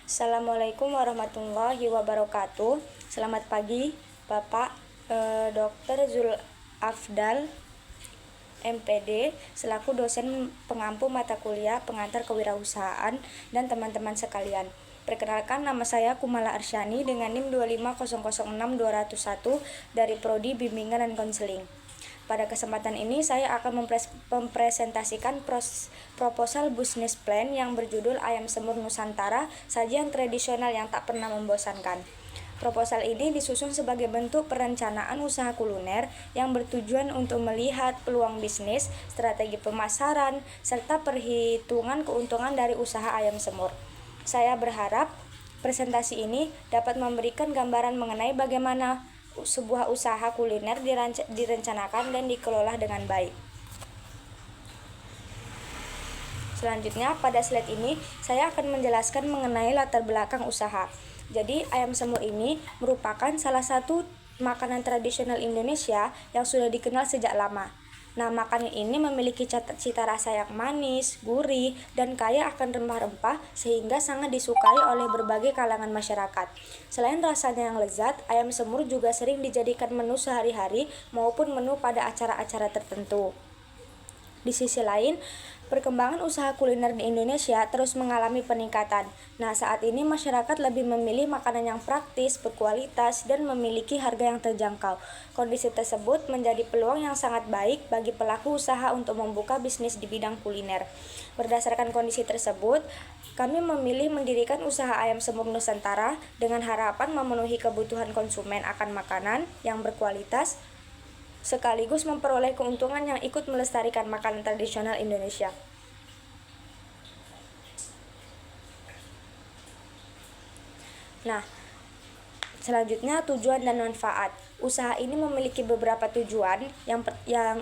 Assalamualaikum warahmatullahi wabarakatuh. Selamat pagi, Bapak Dr. Zul Afdal, MPD, selaku dosen pengampu mata kuliah pengantar kewirausahaan dan teman-teman sekalian. Perkenalkan, nama saya Kumala Arsyani dengan NIM 25006-201 dari Prodi Bimbingan dan Konseling. Pada kesempatan ini saya akan mempresentasikan proposal business plan yang berjudul Ayam Semur Nusantara, sajian tradisional yang tak pernah membosankan. Proposal ini disusun sebagai bentuk perencanaan usaha kuliner yang bertujuan untuk melihat peluang bisnis, strategi pemasaran, serta perhitungan keuntungan dari usaha ayam semur. Saya berharap presentasi ini dapat memberikan gambaran mengenai bagaimana sebuah usaha kuliner direncanakan dan dikelola dengan baik. Selanjutnya, pada slide ini saya akan menjelaskan mengenai latar belakang usaha. Jadi, ayam semur ini merupakan salah satu makanan tradisional Indonesia yang sudah dikenal sejak lama. Nah, makanan ini memiliki cita rasa yang manis, gurih, dan kaya akan rempah-rempah sehingga sangat disukai oleh berbagai kalangan masyarakat. Selain rasanya yang lezat, ayam semur juga sering dijadikan menu sehari-hari maupun menu pada acara-acara tertentu. Di sisi lain, perkembangan usaha kuliner di Indonesia terus mengalami peningkatan. Nah, saat ini masyarakat lebih memilih makanan yang praktis, berkualitas, dan memiliki harga yang terjangkau. Kondisi tersebut menjadi peluang yang sangat baik bagi pelaku usaha untuk membuka bisnis di bidang kuliner. Berdasarkan kondisi tersebut, kami memilih mendirikan usaha Ayam Semur Nusantara dengan harapan memenuhi kebutuhan konsumen akan makanan yang berkualitas, sekaligus memperoleh keuntungan yang ikut melestarikan makanan tradisional Indonesia. Nah, selanjutnya tujuan dan manfaat. Usaha ini memiliki beberapa tujuan yang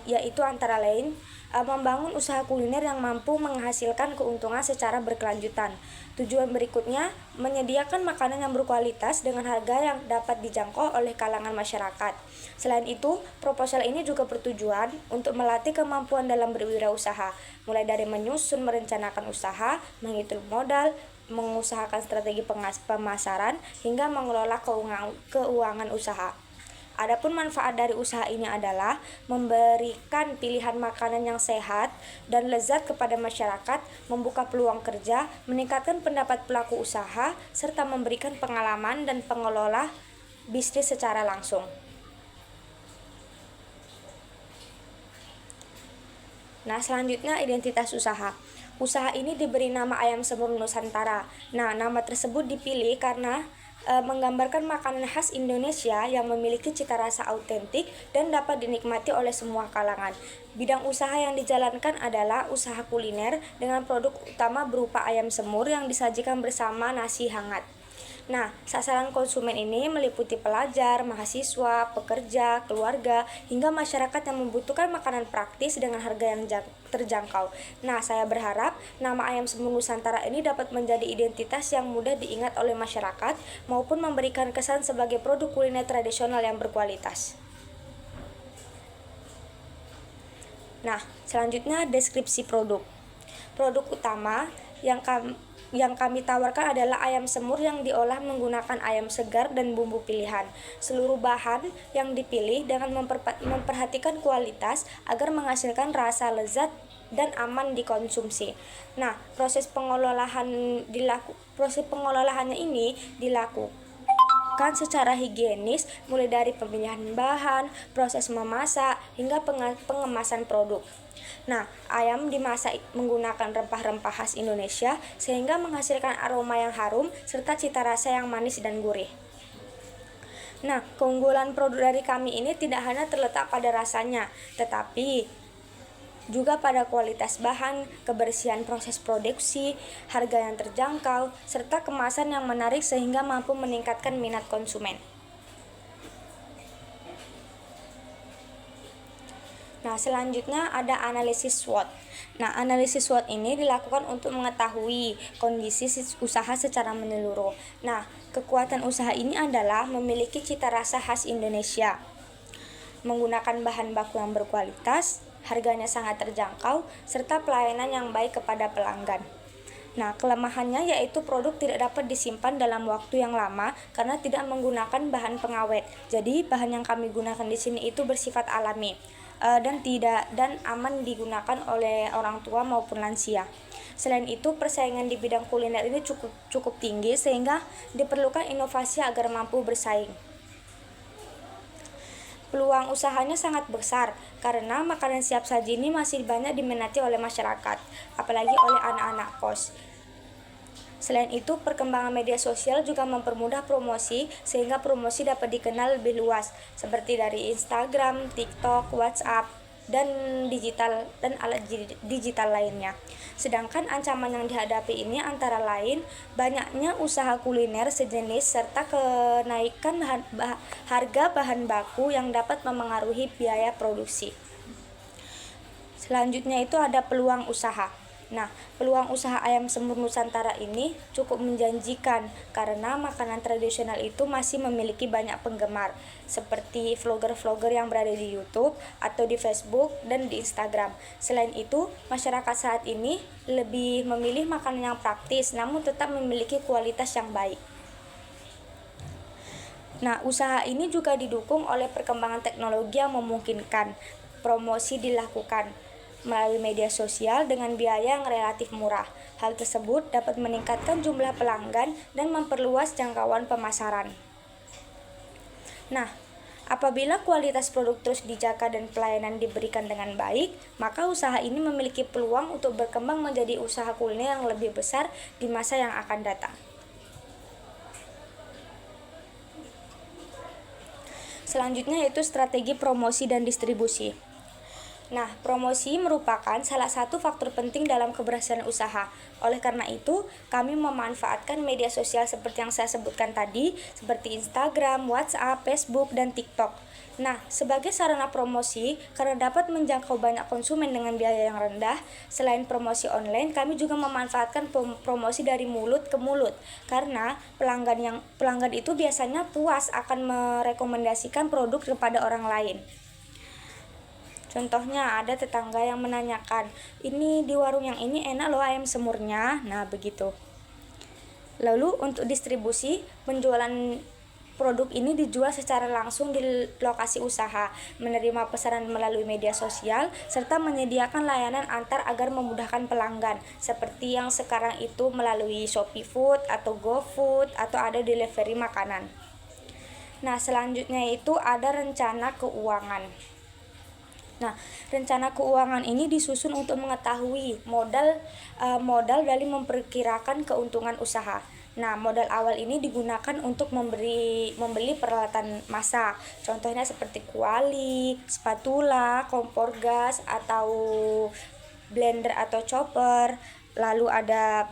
yaitu antara lain membangun usaha kuliner yang mampu menghasilkan keuntungan secara berkelanjutan. Tujuan berikutnya, menyediakan makanan yang berkualitas dengan harga yang dapat dijangkau oleh kalangan masyarakat. Selain itu, proposal ini juga bertujuan untuk melatih kemampuan dalam berwirausaha, mulai dari menyusun merencanakan usaha, menghitung modal, mengusahakan strategi pemasaran, hingga mengelola keuangan usaha. Adapun manfaat dari usaha ini adalah memberikan pilihan makanan yang sehat dan lezat kepada masyarakat, membuka peluang kerja, meningkatkan pendapat pelaku usaha, serta memberikan pengalaman dan pengelola bisnis secara langsung. Nah, selanjutnya identitas usaha. Usaha ini diberi nama Ayam Semur Nusantara. Nah, nama tersebut dipilih karena menggambarkan makanan khas Indonesia yang memiliki cita rasa autentik dan dapat dinikmati oleh semua kalangan. Bidang usaha yang dijalankan adalah usaha kuliner dengan produk utama berupa ayam semur yang disajikan bersama nasi hangat. Nah, sasaran konsumen ini meliputi pelajar, mahasiswa, pekerja, keluarga, hingga masyarakat yang membutuhkan makanan praktis dengan harga yang terjangkau. Nah, saya berharap nama Ayam Semur Nusantara ini dapat menjadi identitas yang mudah diingat oleh masyarakat maupun memberikan kesan sebagai produk kuliner tradisional yang berkualitas. Nah, selanjutnya deskripsi produk. Produk utama yang kami tawarkan adalah ayam semur yang diolah menggunakan ayam segar dan bumbu pilihan. Seluruh bahan yang dipilih dengan memperhatikan kualitas agar menghasilkan rasa lezat dan aman dikonsumsi. Nah, proses pengolahannya ini dilakukan secara higienis, mulai dari pemilihan bahan, proses memasak, hingga pengemasan produk. Nah, ayam dimasak menggunakan rempah-rempah khas Indonesia sehingga menghasilkan aroma yang harum serta cita rasa yang manis dan gurih. Nah, keunggulan produk dari kami ini tidak hanya terletak pada rasanya, tetapi juga pada kualitas bahan, kebersihan proses produksi, harga yang terjangkau, serta kemasan yang menarik sehingga mampu meningkatkan minat konsumen. Nah, selanjutnya ada analisis SWOT. Nah, analisis SWOT ini dilakukan untuk mengetahui kondisi usaha secara menyeluruh. Nah, kekuatan usaha ini adalah memiliki cita rasa khas Indonesia, menggunakan bahan baku yang berkualitas, harganya sangat terjangkau, serta pelayanan yang baik kepada pelanggan. Nah, kelemahannya yaitu produk tidak dapat disimpan dalam waktu yang lama karena tidak menggunakan bahan pengawet. Jadi, bahan yang kami gunakan di sini itu bersifat alami dan aman digunakan oleh orang tua maupun lansia. Selain itu, persaingan di bidang kuliner ini cukup tinggi sehingga diperlukan inovasi agar mampu bersaing. Peluang usahanya sangat besar karena makanan siap saji ini masih banyak diminati oleh masyarakat, apalagi oleh anak-anak kos. Selain itu, perkembangan media sosial juga mempermudah promosi sehingga promosi dapat dikenal lebih luas, seperti dari Instagram, TikTok, WhatsApp, dan alat digital lainnya. Sedangkan ancaman yang dihadapi ini antara lain banyaknya usaha kuliner sejenis serta kenaikan harga bahan baku yang dapat memengaruhi biaya produksi. Selanjutnya itu ada peluang usaha. Nah, peluang usaha ayam semur Nusantara ini cukup menjanjikan karena makanan tradisional itu masih memiliki banyak penggemar, seperti vlogger-vlogger yang berada di YouTube atau di Facebook dan di Instagram. Selain itu, masyarakat saat ini lebih memilih makanan yang praktis namun tetap memiliki kualitas yang baik. Nah, usaha ini juga didukung oleh perkembangan teknologi yang memungkinkan promosi dilakukan melalui media sosial dengan biaya yang relatif murah. Hal tersebut dapat meningkatkan jumlah pelanggan dan memperluas jangkauan pemasaran. Nah, apabila kualitas produk terus dijaga dan pelayanan diberikan dengan baik, maka usaha ini memiliki peluang untuk berkembang menjadi usaha kuliner yang lebih besar di masa yang akan datang. Selanjutnya yaitu strategi promosi dan distribusi. Nah, promosi merupakan salah satu faktor penting dalam keberhasilan usaha. Oleh karena itu, kami memanfaatkan media sosial seperti yang saya sebutkan tadi, seperti Instagram, WhatsApp, Facebook, dan TikTok. Nah, sebagai sarana promosi, karena dapat menjangkau banyak konsumen dengan biaya yang rendah, selain promosi online, kami juga memanfaatkan promosi dari mulut ke mulut. Karena pelanggan itu biasanya puas akan merekomendasikan produk kepada orang lain. Contohnya ada tetangga yang menanyakan, ini di warung yang ini enak loh ayam semurnya. Nah, begitu. Lalu untuk distribusi, penjualan produk ini dijual secara langsung di lokasi usaha, menerima pesanan melalui media sosial, serta menyediakan layanan antar agar memudahkan pelanggan, seperti yang sekarang itu melalui Shopee Food atau GoFood atau ada delivery makanan. Nah, selanjutnya itu ada rencana keuangan. Nah, rencana keuangan ini disusun untuk mengetahui modal dari memperkirakan keuntungan usaha. Nah, modal awal ini digunakan untuk membeli peralatan masak. Contohnya seperti kuali, spatula, kompor gas atau blender atau chopper. Lalu ada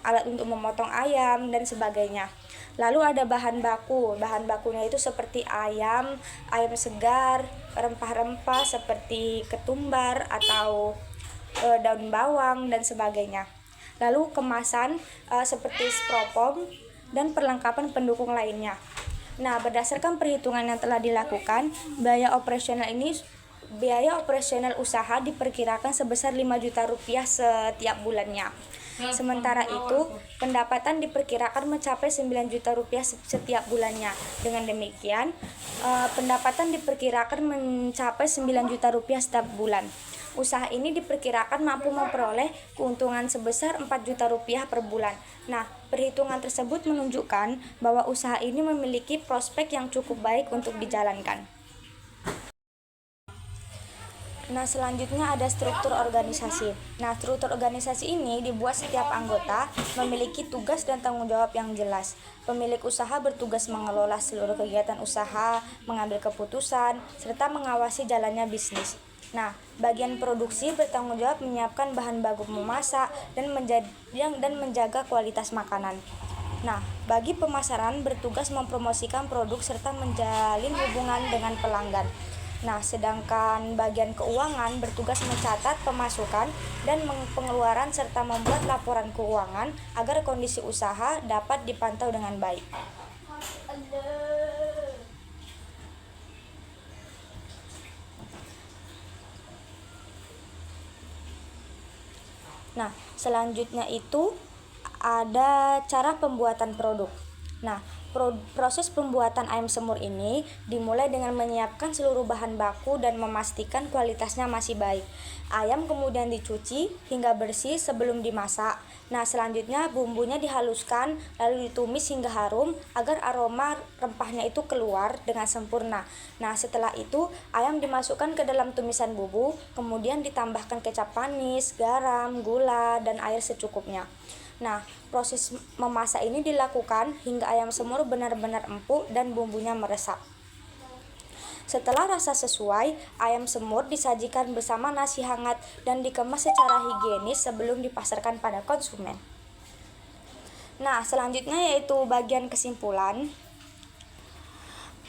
alat untuk memotong ayam dan sebagainya. Lalu ada bahan baku. Bahan bakunya itu seperti ayam segar, rempah-rempah seperti ketumbar atau daun bawang dan sebagainya. Lalu kemasan seperti styrofoam dan perlengkapan pendukung lainnya. Nah, berdasarkan perhitungan yang telah dilakukan, biaya operasional usaha diperkirakan sebesar 5 juta rupiah setiap bulannya. Sementara itu, pendapatan diperkirakan mencapai 9 juta rupiah setiap bulannya. Dengan demikian, pendapatan diperkirakan mencapai 9 juta rupiah setiap bulan. Usaha ini diperkirakan mampu memperoleh keuntungan sebesar 4 juta rupiah per bulan. Nah, perhitungan tersebut menunjukkan bahwa usaha ini memiliki prospek yang cukup baik untuk dijalankan. Nah, selanjutnya ada struktur organisasi. Nah, struktur organisasi ini dibuat setiap anggota memiliki tugas dan tanggung jawab yang jelas. Pemilik usaha bertugas mengelola seluruh kegiatan usaha, mengambil keputusan, serta mengawasi jalannya bisnis. Nah, bagian produksi bertanggung jawab menyiapkan bahan baku memasak dan menjaga kualitas makanan. Nah, bagi pemasaran bertugas mempromosikan produk serta menjalin hubungan dengan pelanggan. Nah, sedangkan bagian keuangan bertugas mencatat pemasukan dan pengeluaran serta membuat laporan keuangan agar kondisi usaha dapat dipantau dengan baik. Nah, selanjutnya itu ada cara pembuatan produk. Nah, proses pembuatan ayam semur ini dimulai dengan menyiapkan seluruh bahan baku dan memastikan kualitasnya masih baik. Ayam kemudian dicuci hingga bersih sebelum dimasak. Nah, selanjutnya bumbunya dihaluskan lalu ditumis hingga harum agar aroma rempahnya itu keluar dengan sempurna. Nah, setelah itu ayam dimasukkan ke dalam tumisan bumbu, kemudian ditambahkan kecap manis, garam, gula, dan air secukupnya. Nah, proses memasak ini dilakukan hingga ayam semur benar-benar empuk dan bumbunya meresap. Setelah rasa sesuai, ayam semur disajikan bersama nasi hangat dan dikemas secara higienis sebelum dipasarkan pada konsumen. Nah, selanjutnya yaitu bagian kesimpulan.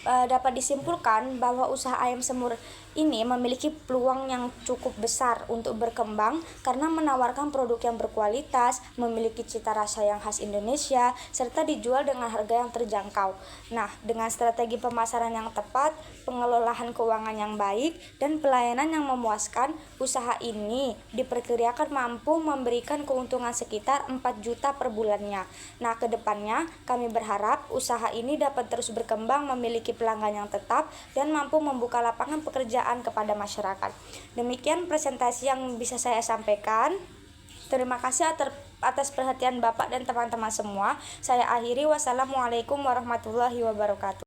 Dapat disimpulkan bahwa usaha ayam semur ini memiliki peluang yang cukup besar untuk berkembang karena menawarkan produk yang berkualitas, memiliki cita rasa yang khas Indonesia, serta dijual dengan harga yang terjangkau. Nah, dengan strategi pemasaran yang tepat, pengelolaan keuangan yang baik, dan pelayanan yang memuaskan, usaha ini diperkirakan mampu memberikan keuntungan sekitar 4 juta per bulannya. Nah, kedepannya kami berharap usaha ini dapat terus berkembang, memiliki pelanggan yang tetap, dan mampu membuka lapangan pekerjaan kepada masyarakat. Demikian presentasi yang bisa saya sampaikan. Terima kasih atas perhatian Bapak dan teman-teman semua. Saya akhiri. Wassalamualaikum warahmatullahi wabarakatuh.